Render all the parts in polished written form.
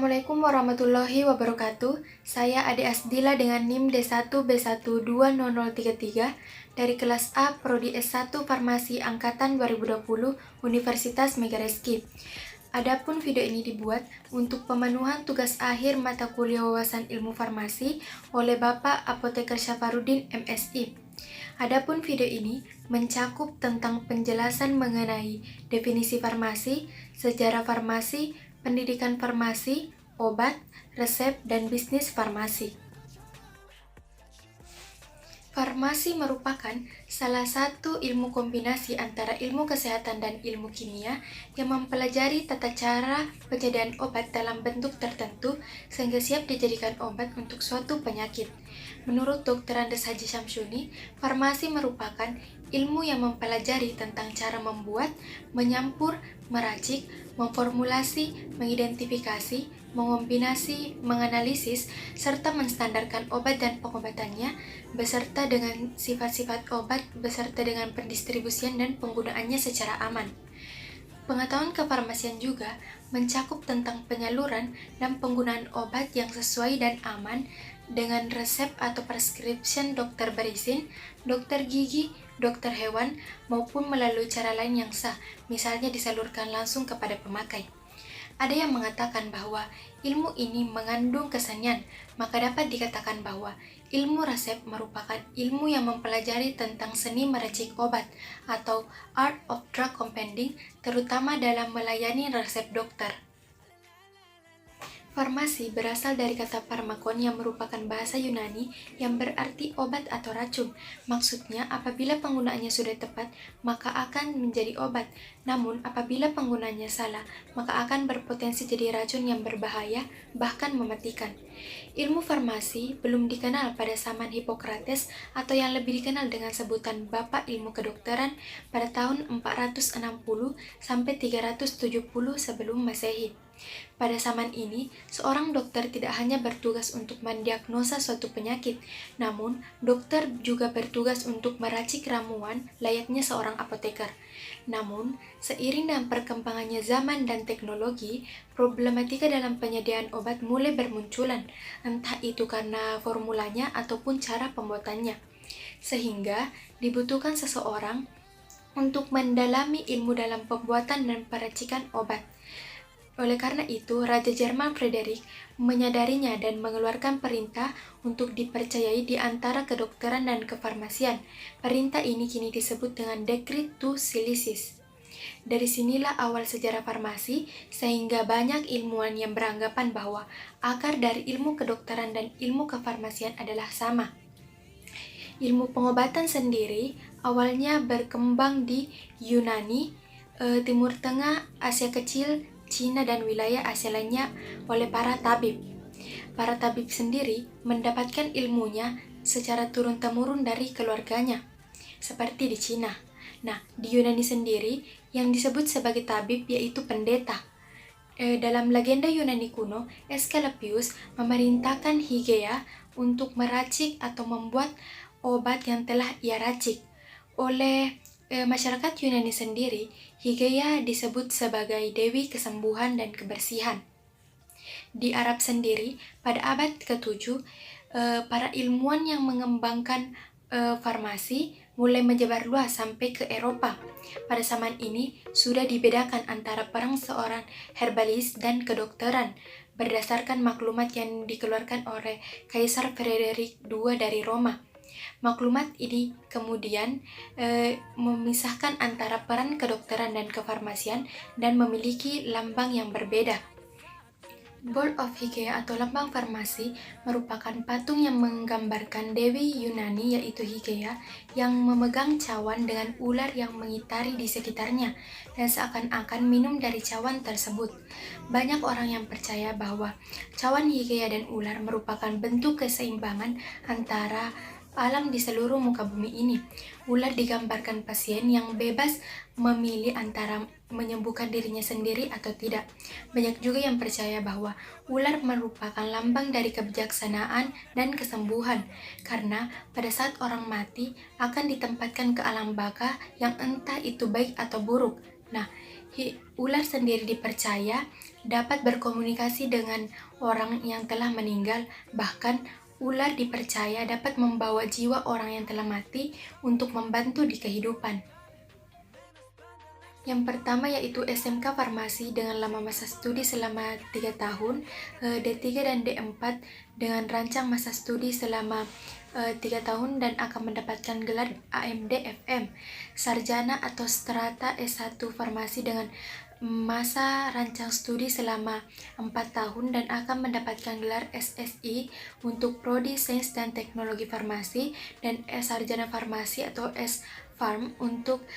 Assalamualaikum warahmatullahi wabarakatuh. Saya Ade Asdila dengan NIM D1B1200033 dari kelas A Prodi S1 Farmasi Angkatan 2020 Universitas Megareski. Adapun video ini dibuat untuk pemenuhan tugas akhir mata kuliah wawasan ilmu farmasi oleh Bapak Apoteker Syafarudin MSI. Adapun video ini mencakup tentang penjelasan mengenai definisi farmasi, sejarah farmasi, pendidikan farmasi, obat, resep, dan bisnis farmasi. Farmasi merupakan salah satu ilmu kombinasi antara ilmu kesehatan dan ilmu kimia yang mempelajari tata cara penyediaan obat dalam bentuk tertentu sehingga siap dijadikan obat untuk suatu penyakit. Menurut Dr. Andes Haji Syamsuni, farmasi merupakan ilmu yang mempelajari tentang cara membuat, menyampur, meracik, memformulasi, mengidentifikasi, mengombinasi, menganalisis, serta menstandarkan obat dan pengobatannya, beserta dengan sifat-sifat obat, beserta dengan pendistribusian dan penggunaannya secara aman. Pengetahuan kefarmasian juga mencakup tentang penyaluran dan penggunaan obat yang sesuai dan aman dengan resep atau prescription dokter berizin, dokter gigi, dokter hewan, maupun melalui cara lain yang sah, misalnya disalurkan langsung kepada pemakai. Ada yang mengatakan bahwa ilmu ini mengandung kesenian, maka dapat dikatakan bahwa ilmu resep merupakan ilmu yang mempelajari tentang seni meracik obat atau art of drug compounding, terutama dalam melayani resep dokter. Farmasi berasal dari kata pharmakon yang merupakan bahasa Yunani yang berarti obat atau racun. Maksudnya, apabila penggunaannya sudah tepat, maka akan menjadi obat. Namun, apabila penggunaannya salah, maka akan berpotensi jadi racun yang berbahaya, bahkan mematikan. Ilmu farmasi belum dikenal pada zaman Hippocrates atau yang lebih dikenal dengan sebutan Bapak Ilmu Kedokteran pada tahun 460 sampai 370 sebelum Masehi. Pada zaman ini, seorang dokter tidak hanya bertugas untuk mendiagnosa suatu penyakit, namun dokter juga bertugas untuk meracik ramuan layaknya seorang apoteker. Namun, seiring dengan perkembangannya zaman dan teknologi, problematika dalam penyediaan obat mulai bermunculan, entah itu karena formulanya ataupun cara pembuatannya. Sehingga dibutuhkan seseorang untuk mendalami ilmu dalam pembuatan dan peracikan obat. Oleh karena itu, Raja Jerman Frederick menyadarinya dan mengeluarkan perintah untuk dipercayai di antara kedokteran dan kefarmasian. Perintah ini kini disebut dengan Decree to Silicis. Dari sinilah awal sejarah farmasi, sehingga banyak ilmuwan yang beranggapan bahwa akar dari ilmu kedokteran dan ilmu kefarmasian adalah sama. Ilmu pengobatan sendiri awalnya berkembang di Yunani, Timur Tengah, Asia Kecil, Cina, dan wilayah Asia lainnya oleh para tabib. Para tabib sendiri mendapatkan ilmunya secara turun-temurun dari keluarganya, seperti di Cina. Nah, di Yunani sendiri yang disebut sebagai tabib yaitu pendeta. Dalam legenda Yunani kuno, Aesculapius memerintahkan Hygieia untuk meracik atau membuat obat yang telah ia racik. Oleh masyarakat Yunani sendiri, Hygieia disebut sebagai Dewi Kesembuhan dan Kebersihan. Di Arab sendiri, pada abad ke-7, para ilmuwan yang mengembangkan farmasi mulai menyebar luas sampai ke Eropa. Pada zaman ini, sudah dibedakan antara peran seorang herbalis dan kedokteran berdasarkan maklumat yang dikeluarkan oleh Kaisar Frederick II dari Roma. Maklumat ini kemudian memisahkan antara peran kedokteran dan kefarmasian dan memiliki lambang yang berbeda. Bowl of Hygieia atau lambang farmasi merupakan patung yang menggambarkan Dewi Yunani yaitu Hygieia yang memegang cawan dengan ular yang mengitari di sekitarnya dan seakan-akan minum dari cawan tersebut. Banyak orang yang percaya bahwa cawan Hygieia dan ular merupakan bentuk keseimbangan antara alam di seluruh muka bumi ini. Ular digambarkan pasien yang bebas memilih antara menyembuhkan dirinya sendiri atau tidak. Banyak juga yang percaya bahwa ular merupakan lambang dari kebijaksanaan dan kesembuhan, karena pada saat orang mati akan ditempatkan ke alam baka yang entah itu baik atau buruk. Nah, ular sendiri dipercaya dapat berkomunikasi dengan orang yang telah meninggal, bahkan ular dipercaya dapat membawa jiwa orang yang telah mati untuk membantu di kehidupan. Yang pertama yaitu SMK Farmasi dengan lama masa studi selama 3 tahun, D3 dan D4 dengan rancang masa studi selama 3 tahun dan akan mendapatkan gelar AMD FM. Sarjana atau strata S1 Farmasi dengan masa rancang studi selama 4 tahun dan akan mendapatkan gelar SSI untuk Prodi Sains dan Teknologi Farmasi, dan Sarjana Farmasi atau S-Farm untuk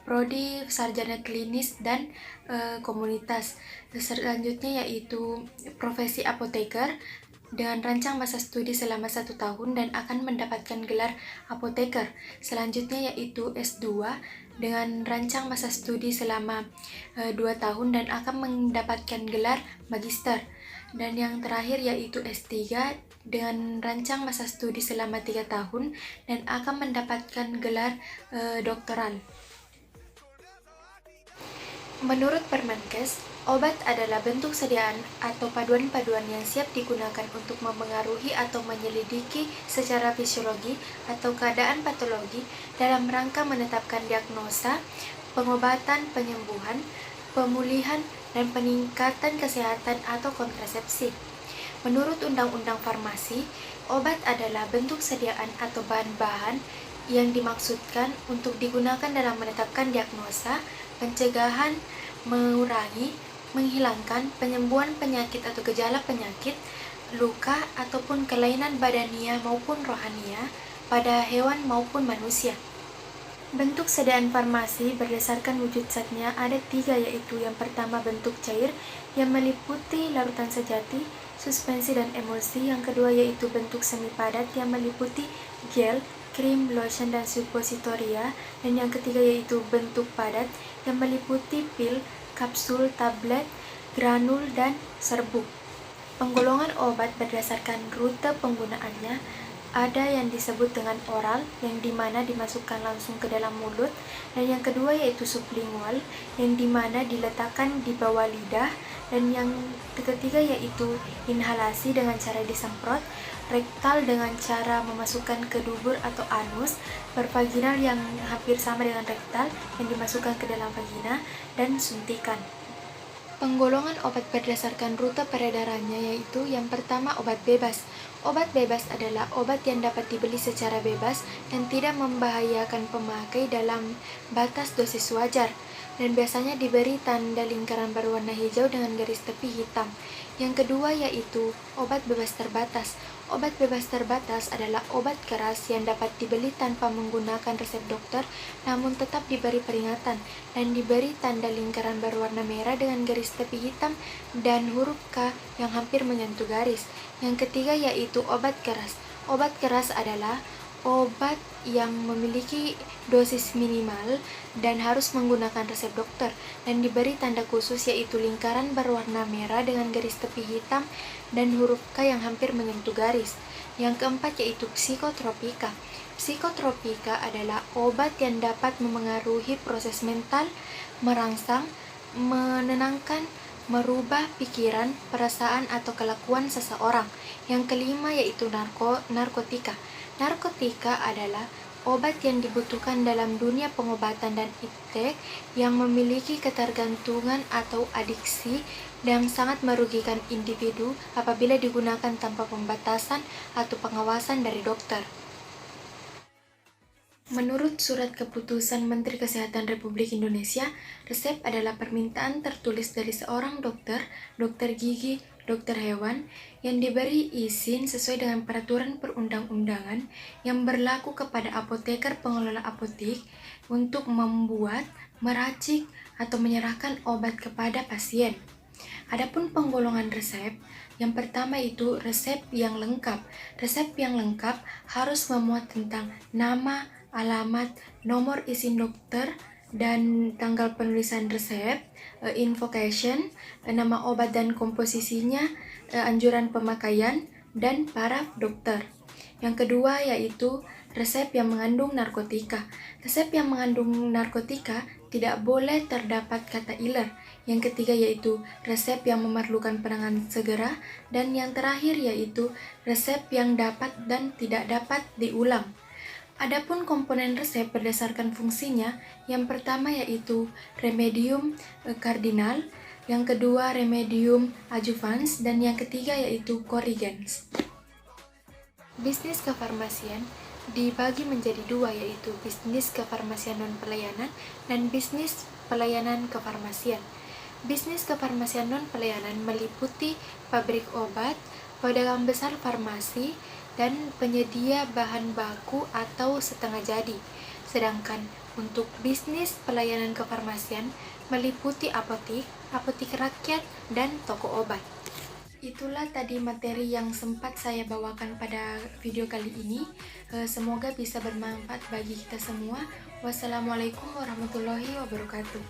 Prodi Sarjana Klinis dan Komunitas. Selanjutnya yaitu profesi apoteker dengan rancang masa studi selama 1 tahun dan akan mendapatkan gelar apoteker. Selanjutnya yaitu S2 dengan rancang masa studi selama 2 tahun dan akan mendapatkan gelar magister. Dan yang terakhir yaitu S3 dengan rancang masa studi selama 3 tahun dan akan mendapatkan gelar doktoral. Menurut Permenkes, obat adalah bentuk sediaan atau paduan-paduan yang siap digunakan untuk memengaruhi atau menyelidiki secara fisiologi atau keadaan patologi dalam rangka menetapkan diagnosa, pengobatan, penyembuhan, pemulihan, dan peningkatan kesehatan atau kontrasepsi. Menurut Undang-Undang Farmasi, obat adalah bentuk sediaan atau bahan-bahan yang dimaksudkan untuk digunakan dalam menetapkan diagnosa, pencegahan, mengurangi, menghilangkan, penyembuhan penyakit atau gejala penyakit, luka, ataupun kelainan badania maupun rohania pada hewan maupun manusia. Bentuk sediaan farmasi berdasarkan wujud zatnya ada 3, yaitu yang pertama bentuk cair yang meliputi larutan sejati, suspensi, dan emulsi. Yang kedua yaitu bentuk semi padat yang meliputi gel, krim, lotion, dan suppositoria. Dan yang ketiga yaitu bentuk padat yang meliputi pil, kapsul, tablet, granul, dan serbuk. Penggolongan obat berdasarkan rute penggunaannya ada yang disebut dengan oral, yang dimana dimasukkan langsung ke dalam mulut, dan yang kedua yaitu sublingual, yang dimana diletakkan di bawah lidah, dan yang ketiga yaitu inhalasi dengan cara disemprot, rektal dengan cara memasukkan ke dubur atau anus, pervaginal yang hampir sama dengan rektal yang dimasukkan ke dalam vagina, dan suntikan. Penggolongan obat berdasarkan rute peredarannya yaitu yang pertama obat bebas. Obat bebas adalah obat yang dapat dibeli secara bebas dan tidak membahayakan pemakai dalam batas dosis wajar, dan biasanya diberi tanda lingkaran berwarna hijau dengan garis tepi hitam. Yang kedua yaitu obat bebas terbatas. Obat bebas terbatas adalah obat keras yang dapat dibeli tanpa menggunakan resep dokter, namun tetap diberi peringatan dan diberi tanda lingkaran berwarna merah dengan garis tepi hitam dan huruf K yang hampir menyentuh garis. Yang ketiga yaitu obat keras. Obat keras adalah obat yang memiliki dosis minimal dan harus menggunakan resep dokter dan diberi tanda khusus yaitu lingkaran berwarna merah dengan garis tepi hitam dan huruf K yang hampir menyentuh garis. Yang keempat yaitu psikotropika. Psikotropika adalah obat yang dapat memengaruhi proses mental, merangsang, menenangkan, merubah pikiran, perasaan, atau kelakuan seseorang. Yang kelima yaitu narkotika. Narkotika adalah obat yang dibutuhkan dalam dunia pengobatan dan iptek yang memiliki ketergantungan atau adiksi yang sangat merugikan individu apabila digunakan tanpa pembatasan atau pengawasan dari dokter. Menurut Surat Keputusan Menteri Kesehatan Republik Indonesia, resep adalah permintaan tertulis dari seorang dokter, dokter gigi, dokter hewan, yang diberi izin sesuai dengan peraturan perundang-undangan yang berlaku kepada apoteker pengelola apotik untuk membuat, meracik, atau menyerahkan obat kepada pasien. Adapun penggolongan resep, yang pertama itu resep yang lengkap. Resep yang lengkap harus memuat tentang nama, alamat, nomor izin dokter, dan tanggal penulisan resep, invocation, nama obat dan komposisinya, anjuran pemakaian, dan paraf dokter. Yang kedua yaitu resep yang mengandung narkotika. Resep yang mengandung narkotika tidak boleh terdapat kata iler. Yang ketiga yaitu resep yang memerlukan penanganan segera. Dan yang terakhir yaitu resep yang dapat dan tidak dapat diulang. Adapun komponen resep berdasarkan fungsinya, yang pertama yaitu remedium kardinal, yang kedua remedium adjuvans, dan yang ketiga yaitu corrigens. Bisnis kefarmasian dibagi menjadi dua, yaitu bisnis kefarmasian non-pelayanan dan bisnis pelayanan kefarmasian. Bisnis kefarmasian non-pelayanan meliputi pabrik obat, pedagang besar farmasi, dan penyedia bahan baku atau setengah jadi. Sedangkan untuk bisnis pelayanan kefarmasian meliputi apotik, apotik rakyat, dan toko obat. Itulah tadi materi yang sempat saya bawakan pada video kali ini. Semoga bisa bermanfaat bagi kita semua. Wassalamualaikum warahmatullahi wabarakatuh.